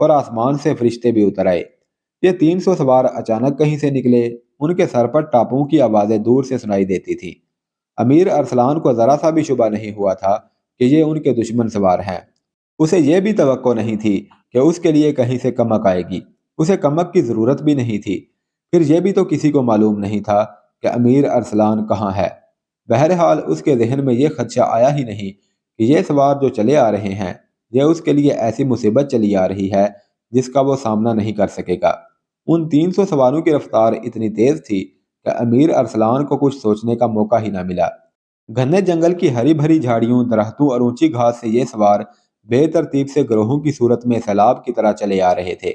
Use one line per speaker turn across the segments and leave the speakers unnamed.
اور آسمان سے فرشتے بھی اتر آئے۔ یہ 300 سوار اچانک کہیں سے نکلے، ان کے سر پر ٹاپوں کی آوازیں دور سے سنائی دیتی تھی۔ امیر ارسلان کو ذرا سا بھی شبہ نہیں ہوا تھا کہ یہ ان کے دشمن سوار ہیں۔ اسے یہ بھی توقع نہیں تھی کہ اس کے لیے کہیں سے کمک آئے گی، اسے کمک کی ضرورت بھی نہیں تھی۔ پھر یہ بھی تو کسی کو معلوم نہیں تھا کہ امیر ارسلان کہاں ہے۔ بہرحال اس کے ذہن میں یہ خدشہ آیا ہی نہیں کہ یہ سوار جو چلے آ رہے ہیں، یہ اس کے لیے ایسی مصیبت چلی آ رہی ہے جس کا وہ سامنا نہیں کر سکے گا۔ ان 300 سواروں کی رفتار اتنی تیز تھی کہ امیر ارسلان کو کچھ سوچنے کا موقع ہی نہ ملا۔ گھنے جنگل کی ہری بھری جھاڑیوں، درختوں اور اونچی گھاس سے یہ سوار بے ترتیب سے گروہوں کی صورت میں سیلاب کی طرح چلے آ رہے تھے۔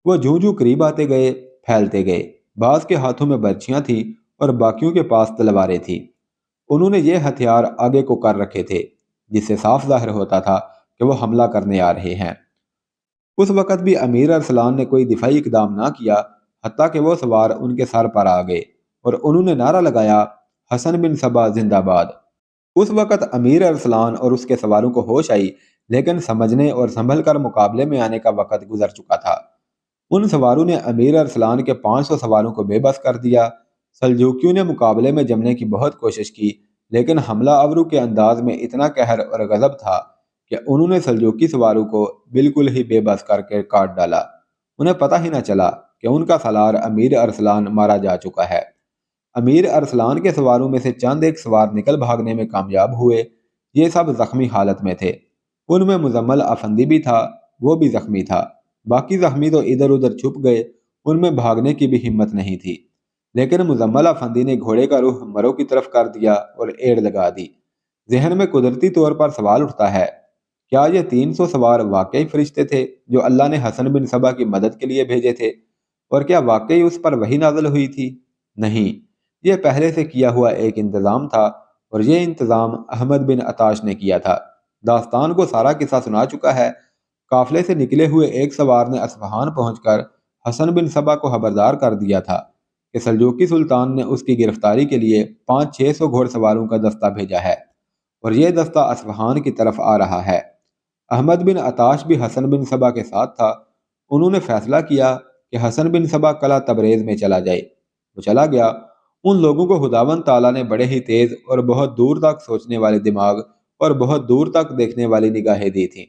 وہ جوں جوں قریب آتے گئے، پھیلتے گئے۔ بعض کے ہاتھوں میں برچیاں تھیں اور باقیوں کے پاس تلواریں تھیں۔ انہوں نے یہ ہتھیار آگے کو کر رکھے تھے، جس سے صاف ظاہر ہوتا تھا کہ وہ حملہ کرنے آ رہے ہیں۔ اس وقت بھی امیر ارسلان نے کوئی دفاعی اقدام نہ کیا، حتیٰ کہ وہ سوار ان کے سر پر آ گئے اور انہوں نے نعرہ لگایا، حسن بن صبا زندہ باد۔ اس وقت امیر ارسلان اور اس کے سواروں کو ہوش آئی، لیکن سمجھنے اور سنبھل کر مقابلے میں آنے کا وقت گزر چکا تھا۔ ان سواروں نے امیر ارسلان کے 500 سواروں کو بے بس کر دیا۔ سلجوکیوں نے مقابلے میں جمنے کی بہت کوشش کی، لیکن حملہ آوروں کے انداز میں اتنا قہر اور غضب تھا کہ انہوں نے سلجوکی سواروں کو بالکل ہی بے بس کر کے کاٹ ڈالا۔ انہیں پتہ ہی نہ چلا کہ ان کا سالار امیر ارسلان مارا جا چکا ہے۔ امیر ارسلان کے سواروں میں سے چند ایک سوار نکل بھاگنے میں کامیاب ہوئے۔ یہ سب زخمی حالت میں تھے۔ ان میں مزمل افندی بھی تھا، وہ بھی زخمی تھا۔ باقی زخمی تو ادھر ادھر چھپ گئے، ان میں بھاگنے کی بھی ہمت نہیں تھی۔ لیکن مزمل افندی نے گھوڑے کا رخ مرو کی طرف کر دیا اور ایڑ لگا دی۔ ذہن میں قدرتی طور پر سوال اٹھتا ہے، کیا یہ 300 سوار واقعی فرشتے تھے جو اللہ نے حسن بن صبا کی مدد کے لیے بھیجے تھے؟ اور کیا واقعی اس پر وحی نازل ہوئی تھی؟ نہیں، یہ پہلے سے کیا ہوا ایک انتظام تھا، اور یہ انتظام احمد بن عطاش نے کیا تھا۔ داستان کو سارا قصہ سنا چکا ہے۔ قافلے سے نکلے ہوئے ایک سوار نے اصفہان پہنچ کر حسن بن صبا کو خبردار کر دیا تھا کہ سلجوکی سلطان نے اس کی گرفتاری کے لیے 500-600 گھوڑ سواروں کا دستہ بھیجا ہے، اور یہ دستہ اصفہان کی طرف آ رہا ہے۔ احمد بن عطاش بھی حسن بن صبا کے ساتھ تھا۔ انہوں نے فیصلہ کیا کہ حسن بن صبا قلعہ تبریز میں چلا جائے۔ وہ چلا گیا۔ ان لوگوں کو خداوند تعالیٰ نے بڑے ہی تیز اور بہت دور تک سوچنے والے دماغ اور بہت دور تک دیکھنے والی نگاہیں دی تھیں۔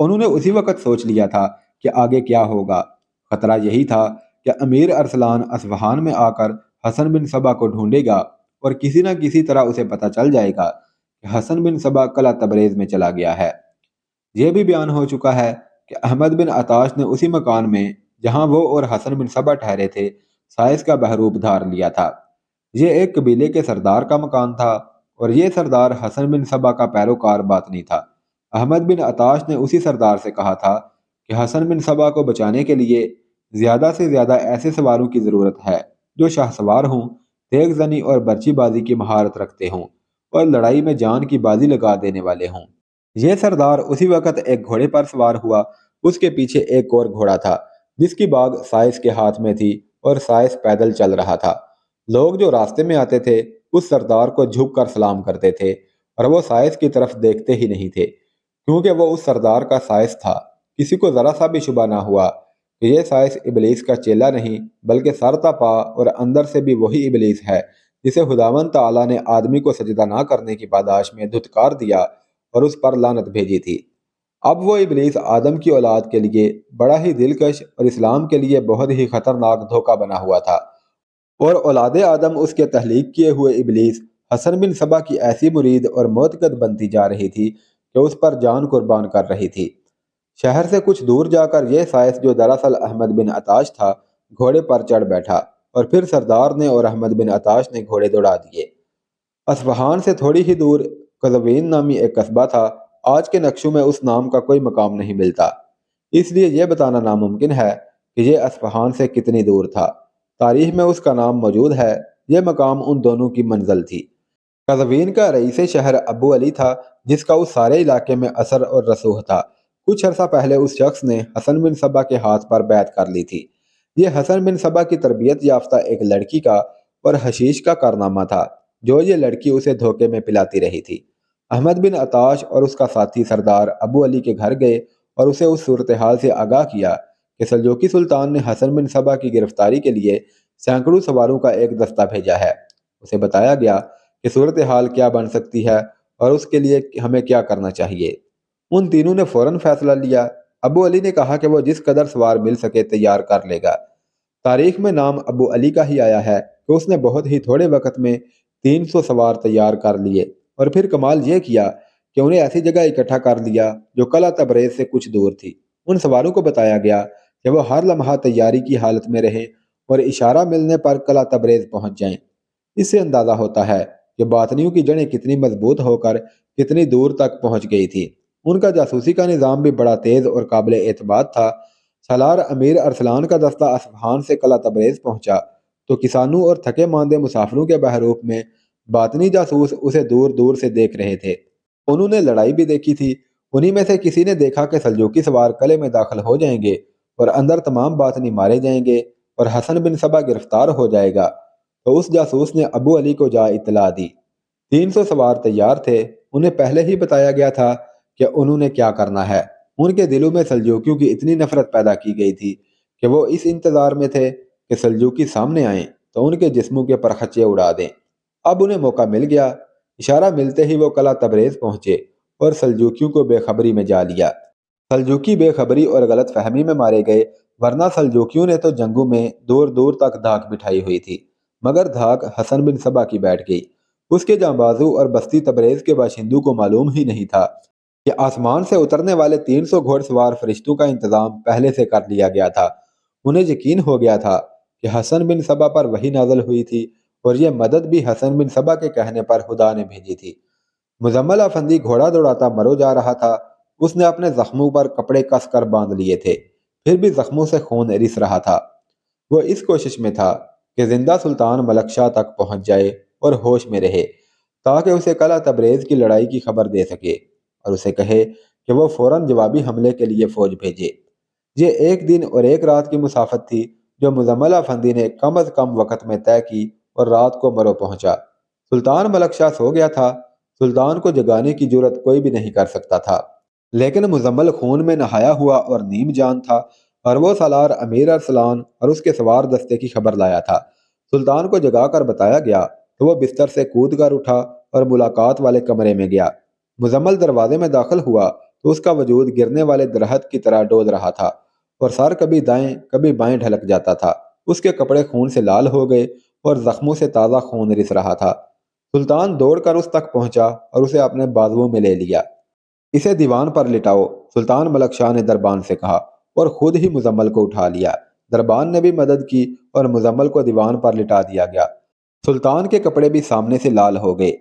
انہوں نے اسی وقت سوچ لیا تھا کہ آگے کیا ہوگا۔ خطرہ یہی تھا کہ امیر ارسلان اصفہان میں آ کر حسن بن صبا کو ڈھونڈے گا اور کسی نہ کسی طرح اسے پتہ چل جائے گا کہ حسن بن صبا قلعہ تبریز میں چلا گیا ہے۔ یہ بھی بیان ہو چکا ہے کہ احمد بن عطاش نے اسی مکان میں جہاں وہ اور حسن بن صبا ٹھہرے تھے سائز کا بحروب دھار لیا تھا۔ یہ ایک قبیلے کے سردار کا مکان تھا، اور یہ سردار حسن بن صبا کا پیروکار باطنی تھا۔ احمد بن عطاش نے اسی سردار سے کہا تھا کہ حسن بن صبا کو بچانے کے لیے زیادہ سے زیادہ ایسے سواروں کی ضرورت ہے جو شاہ سوار ہوں، تیغ زنی اور برچی بازی کی مہارت رکھتے ہوں، اور لڑائی میں جان کی بازی لگا دینے والے ہوں۔ یہ سردار اسی وقت ایک گھوڑے پر سوار ہوا۔ اس کے پیچھے ایک اور گھوڑا تھا جس کی باگ سائس کے ہاتھ میں تھی، اور سائس پیدل چل رہا تھا۔ لوگ جو راستے میں آتے تھے اس سردار کو جھک کر سلام کرتے تھے، اور وہ سائس کی طرف دیکھتے ہی نہیں تھے، کیونکہ وہ اس سردار کا سائس تھا۔ کسی کو ذرا سا بھی شبہ نہ ہوا کہ یہ سائس ابلیس کا چیلا نہیں، بلکہ سر تا پا اور اندر سے بھی وہی ابلیس ہے جسے خداوند تعالیٰ نے آدمی کو سجدہ نہ کرنے کی پاداش میں دھتکار دیا اور اس پر لعنت بھیجی تھی۔ اب وہ ابلیس آدم کی اولاد کے لیے بڑا ہی دلکش اور اسلام کے لیے بہت ہی خطرناک دھوکہ بنا ہوا تھا، اور اولاد آدم اس کے تحلیق کیے ہوئے ابلیس حسن بن صبا کی ایسی مرید اور معتقد بنتی جا رہی تھی کہ اس پر جان قربان کر رہی تھی۔ شہر سے کچھ دور جا کر یہ سائس، جو دراصل احمد بن عطاش تھا، گھوڑے پر چڑھ بیٹھا، اور پھر سردار نے اور احمد بن عطاش نے گھوڑے دوڑا دیے۔ اصفہان سے تھوڑی ہی دور قزوین نامی ایک قصبہ تھا۔ آج کے نقشوں میں اس نام کا کوئی مقام نہیں ملتا، اس لیے یہ بتانا ناممکن ہے کہ یہ اصفہان سے کتنی دور تھا۔ تاریخ میں اس کا نام موجود ہے۔ یہ مقام ان دونوں کی منزل تھی۔ قزوین کا رئیس شہر ابو علی تھا، جس کا اس سارے علاقے میں اثر اور رسوخ تھا۔ کچھ عرصہ پہلے اس شخص نے حسن بن صبا کے ہاتھ پر بیعت کر لی تھی۔ یہ حسن بن صبا کی تربیت یافتہ ایک لڑکی کا اور حشیش کا کارنامہ تھا جو یہ لڑکی اسے دھوکے میں پلاتی رہی تھی۔ احمد بن عطاش اور اس کا ساتھی سردار ابو علی کے گھر گئے اور اسے اس صورتحال سے آگاہ کیا کہ سلجوقی سلطان نے حسن بن صبا کی گرفتاری کے لیے سینکڑوں سواروں کا ایک دستہ بھیجا ہے۔ اسے بتایا گیا کہ صورتحال کیا بن سکتی ہے اور اس کے لیے ہمیں کیا کرنا چاہیے۔ ان تینوں نے فوراً فیصلہ لیا۔ ابو علی نے کہا کہ وہ جس قدر سوار مل سکے تیار کر لے گا۔ تاریخ میں نام ابو علی کا ہی آیا ہے کہ اس نے بہت ہی تھوڑے وقت میں 300 سوار تیار کر لیے، اور پھر کمال یہ کیا کہ انہیں ایسی جگہ اکٹھا کر دیا جو قلعہ تبریز سے کچھ دور تھی۔ ان سواروں کو بتایا گیا کہ وہ ہر لمحہ تیاری کی حالت میں رہیں اور اشارہ ملنے پر قلعہ تبریز پہنچ جائیں۔ اس سے اندازہ ہوتا ہے کہ باطنیوں کی جڑیں کتنی مضبوط ہو کر کتنی دور تک پہنچ گئی تھی۔ ان کا جاسوسی کا نظام بھی بڑا تیز اور قابل اعتماد تھا۔ سالار امیر ارسلان کا دستہ اصفہان سے قلعہ تبریز پہنچا تو کسانوں اور تھکے ماندے مسافروں کے بحروپ میں باطنی جاسوس اسے دور دور سے دیکھ رہے تھے۔ انہوں نے لڑائی بھی دیکھی تھی۔ انہی میں سے کسی نے دیکھا کہ سلجوقی سوار قلعے میں داخل ہو جائیں گے اور اندر تمام باطنی مارے جائیں گے اور حسن بن صبا گرفتار ہو جائے گا، تو اس جاسوس نے ابو علی کو جا اطلاع دی۔ 300 سوار تیار تھے۔ انہیں پہلے ہی بتایا گیا تھا کہ انہوں نے کیا کرنا ہے۔ ان کے دلوں میں سلجوکیوں کی اتنی نفرت پیدا کی گئی تھی کہ وہ اس انتظار میں تھے کہ سلجوکی سامنے آئیں تو ان کے جسموں کے پرخچے اڑا دیں۔ اب انہیں موقع مل گیا۔ اشارہ ملتے ہی وہ قلعہ تبریز پہنچے اور سلجوکیوں کو بے خبری میں جا لیا۔ سلجوکی بے خبری اور غلط فہمی میں مارے گئے، ورنہ سلجوکیوں نے تو جنگوں میں دور دور تک دھاک بٹھائی ہوئی تھی، مگر دھاک حسن بن صبا کی بیٹھ گئی۔ اس کے جانبازوں اور بستی تبریز کے باشندوں کو معلوم ہی نہیں تھا کہ آسمان سے اترنے والے 300 گھوڑ سوار فرشتوں کا انتظام پہلے سے کر لیا گیا تھا۔ انہیں یقین ہو گیا تھا کہ حسن بن صبا پر وحی نازل ہوئی تھی اور یہ مدد بھی حسن بن صبا کے کہنے پر خدا نے بھیجی تھی۔ مزمل افندی گھوڑا دوڑاتا مرو جا رہا تھا۔ اس نے اپنے زخموں پر کپڑے کس کر باندھ لیے تھے، پھر بھی زخموں سے خون رس رہا تھا۔ وہ اس کوشش میں تھا کہ زندہ سلطان ملک شاہ تک پہنچ جائے اور ہوش میں رہے، تاکہ اسے قلعہ تبریز کی لڑائی کی خبر دے سکے اور اسے کہے کہ وہ فوراً جوابی حملے کے لیے فوج بھیجے۔ یہ 1 دن اور 1 رات کی مسافت تھی جو مزمل افندی نے کم از کم وقت میں طے کی اور رات کو مرو پہنچا۔ سلطان ملک شاہ سو گیا تھا۔ سلطان کو جگانے کی جرت کوئی بھی نہیں کر سکتا تھا، لیکن مزمل خون میں نہایا ہوا اور نیم جان تھا، اور وہ سالار امیر ارسلان اور اس کے سوار دستے کی خبر لایا تھا۔ سلطان کو جگا کر بتایا گیا تو وہ بستر سے کود کر اٹھا اور ملاقات والے کمرے میں گیا۔ مزمل دروازے میں داخل ہوا تو اس کا وجود گرنے والے درخت کی طرح ڈول رہا تھا اور سر کبھی دائیں کبھی بائیں ڈھلک جاتا تھا۔ اس کے کپڑے خون سے لال ہو گئے اور زخموں سے تازہ خون رس رہا تھا۔ سلطان دوڑ کر اس تک پہنچا اور اسے اپنے بازوؤں میں لے لیا۔ اسے دیوان پر لٹاؤ، سلطان ملک شاہ نے دربان سے کہا، اور خود ہی مزمل کو اٹھا لیا۔ دربان نے بھی مدد کی اور مزمل کو دیوان پر لٹا دیا گیا۔ سلطان کے کپڑے بھی سامنے سے لال ہو گئے۔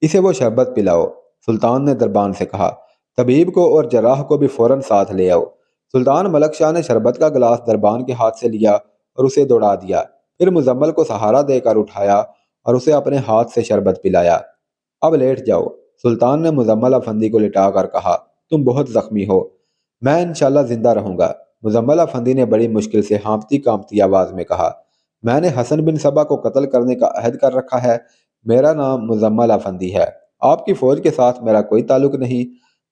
اسے وہ شربت پلاؤ، سلطان نے دربان سے کہا۔ طبیب کو اور جراح کو بھی فوراً ساتھ لے آؤ۔ سلطان ملک شاہ نے شربت کا گلاس دربان کے ہاتھ سے لیا اور اسے دوڑا دیا، پھر مزمل کو سہارا دے کر اٹھایا اور اسے اپنے ہاتھ سے شربت پلایا۔ اب لیٹ جاؤ، سلطان نے مزمل افندی کو لٹا کر کہا، تم بہت زخمی ہو، میں انشاءاللہ زندہ رہوں گا۔ مزمل افندی نے بڑی مشکل سے ہانپتی کانپتی آواز میں کہا، میں نے حسن بن صبا کو قتل کرنے کا عہد کر رکھا ہے۔ میرا نام مزمل افندی ہے۔ آپ کی فوج کے ساتھ میرا کوئی تعلق نہیں۔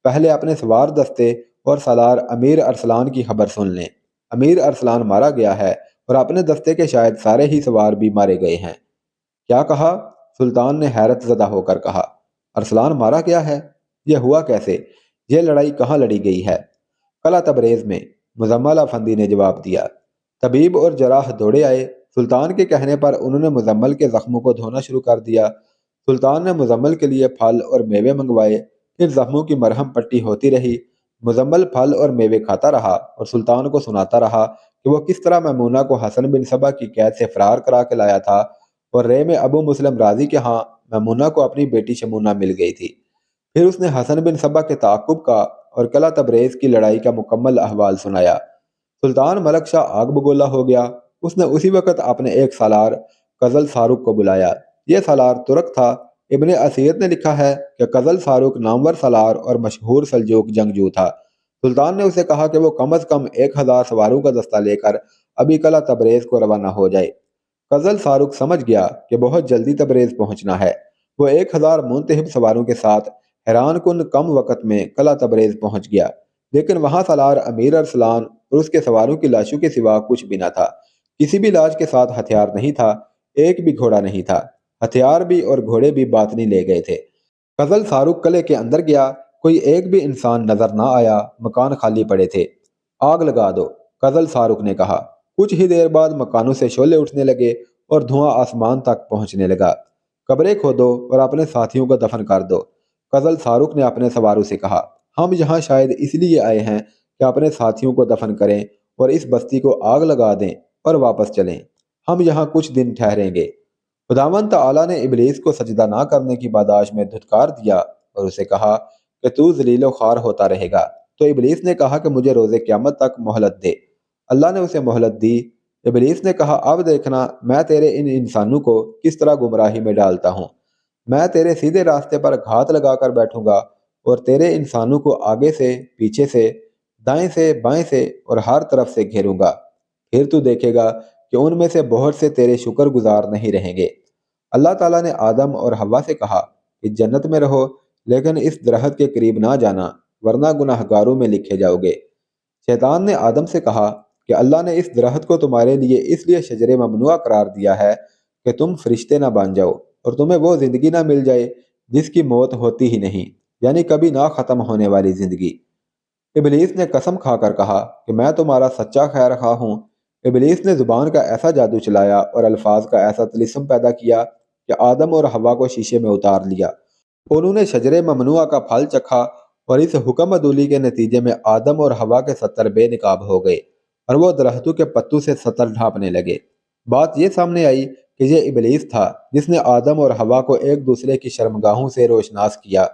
پہلے اپنے سوار دستے اور سالار امیر ارسلان کی خبر سن لیں۔ امیر ارسلان مارا گیا ہے اور اپنے دستے کے شاید سارے ہی سوار بھی مارے گئے ہیں۔ کیا کہا؟ سلطان نے حیرت زدہ ہو کر کہا، ارسلان مارا گیا ہے؟ یہ ہوا کیسے؟ یہ لڑائی کہاں لڑی گئی ہے؟ قلعہ تبریز میں، مزمل افندی نے جواب دیا۔ طبیب اور جراح دوڑے آئے۔ سلطان کے کہنے پر انہوں نے مزمل کے زخموں کو دھونا شروع کر دیا۔ سلطان نے مزمل کے لیے پھل اور میوے منگوائے، پھر زخموں کی مرہم پٹی ہوتی رہی۔ مزمل پھل اور میوے کھاتا رہا اور سلطان کو سناتا رہا کہ وہ کس طرح میمونہ کو حسن بن صبا کی قید سے فرار کرا کے لایا تھا، اور رے میں ابو مسلم راضی کے ہاں میمونہ کو اپنی بیٹی شمونہ مل گئی تھی۔ پھر اس نے حسن بن صبا کے تعاقب کا اور قلعہ تبریز کی لڑائی کا مکمل احوال سنایا۔ سلطان ملک شاہ آگ بگولا ہو گیا۔ اس نے اسی وقت اپنے ایک سالار قزل ساروق کو بلایا۔ یہ سالار ترک تھا۔ ابن اسیر نے لکھا ہے کہ قزل ساروق نامور سالار اور مشہور سلجوق جنگجو تھا۔ سلطان نے اسے کہا کہ وہ کم از کم 1000 سواروں کا دستہ لے کر ابھی قلعہ تبریز کو روانہ ہو جائے۔ قزل ساروق سمجھ گیا کہ بہت جلدی تبریز پہنچنا ہے۔ وہ 1000 منتخب سواروں کے ساتھ حیران کن کم وقت میں قلعہ تبریز پہنچ گیا۔ لیکن وہاں سالار امیر ارسلان اور اس کے سواروں کی لاشوں کے سوا کچھ بھی نہ تھا۔ کسی بھی لاش کے ساتھ ہتھیار نہیں تھا، ایک بھی گھوڑا نہیں تھا، ہتھیار بھی اور گھوڑے بھی باطنی لے گئے تھے۔ فضل فاروق قلعے کے اندر گیا، کوئی ایک بھی انسان نظر نہ آیا، مکان خالی پڑے تھے۔ آگ لگا دو، فضل فاروق نے کہا۔ کچھ ہی دیر بعد مکانوں سے شعلے اٹھنے لگے اور دھواں آسمان تک پہنچنے لگا۔ قبریں کھودو اور اپنے ساتھیوں کو دفن کر دو، فضل فاروق نے اپنے سواروں سے کہا۔ ہم یہاں شاید اس لیے آئے ہیں کہ اپنے ساتھیوں کو دفن کریں اور اس بستی کو آگ لگا دیں اور واپس چلیں۔ ہم یہاں کچھ دن ٹھہریں گے۔ خداوند تعالیٰ نے ابلیس کو سجدہ نہ کرنے کی پاداش میں دھتکار دیا اور اسے کہا کہ تو ذلیل و خوار ہوتا رہے گا۔ تو ابلیس نے کہا کہ مجھے روز قیامت تک مہلت دے۔ اللہ نے اسے مہلت دی۔ ابلیس نے کہا اب دیکھنا میں تیرے ان انسانوں کو کس طرح گمراہی میں ڈالتا ہوں۔ میں تیرے سیدھے راستے پر گھات لگا کر بیٹھوں گا اور تیرے انسانوں کو آگے سے، پیچھے سے، دائیں سے، بائیں سے اور ہر طرف سے گھیروں گا۔ پھر تو دیکھے گا کہ ان میں سے بہت سے تیرے شکر گزار نہیں رہیں گے۔ اللہ تعالیٰ نے آدم اور حوا سے کہا کہ جنت میں رہو، لیکن اس درخت کے قریب نہ جانا ورنہ گناہ گاروں میں لکھے جاؤ گے۔ شیطان نے آدم سے کہا کہ اللہ نے اس درخت کو تمہارے لیے اس لیے شجر ممنوع قرار دیا ہے کہ تم فرشتے نہ بن جاؤ اور تمہیں وہ زندگی نہ مل جائے جس کی موت ہوتی ہی نہیں، یعنی کبھی نہ ختم ہونے والی زندگی۔ ابلیس نے قسم کھا کر کہا کہ میں تمہارا سچا خیر خواہ ہوں۔ ابلیس نے زبان کا ایسا جادو چلایا اور الفاظ کا ایسا طلسم پیدا کیا کہ آدم اور حوا کو شیشے میں اتار لیا۔ انہوں نے شجر ممنوع کا پھل چکھا اور اس حکم عدولی کے نتیجے میں آدم اور حوا کے 70 بے نقاب ہو گئے اور وہ درختوں کے پتوں سے 70 ڈھانپنے لگے۔ بات یہ سامنے آئی کہ یہ ابلیس تھا جس نے آدم اور حوا کو ایک دوسرے کی شرمگاہوں سے روشناس کیا،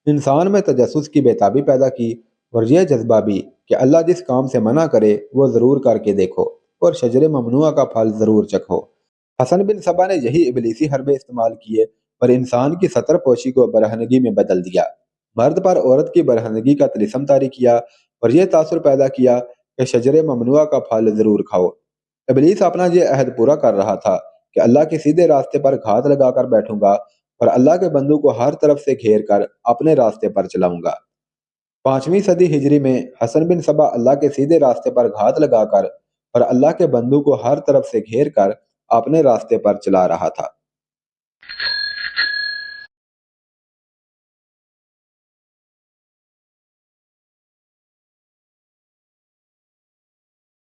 انسان میں تجسس کی بیتابی پیدا کی اور یہ جذبہ بھی کہ اللہ جس کام سے منع کرے وہ ضرور کر کے دیکھو اور شجر ممنوع کا پھل ضرور چکھو۔ حسن بن صبا نے یہی ابلیسی حربے استعمال کیے اور انسان کی ستر پوشی کو برہنگی میں بدل دیا، مرد پر عورت کی برہنگی کا طلسم طاری کیا اور یہ تاثر پیدا کیا کہ شجر ممنوع کا پھل ضرور کھاؤ۔ ابلیس اپنا یہ عہد پورا کر رہا تھا کہ اللہ کے سیدھے راستے پر گھات لگا کر بیٹھوں گا اور اللہ کے بندوں کو ہر طرف سے گھیر کر اپنے راستے پر چلاؤں گا۔ 5ویں صدی ہجری میں حسن بن صبا اللہ کے سیدھے راستے پر گھات لگا کر اور اللہ کے بندوں کو ہر طرف سے گھیر کر اپنے راستے پر چلا رہا تھا۔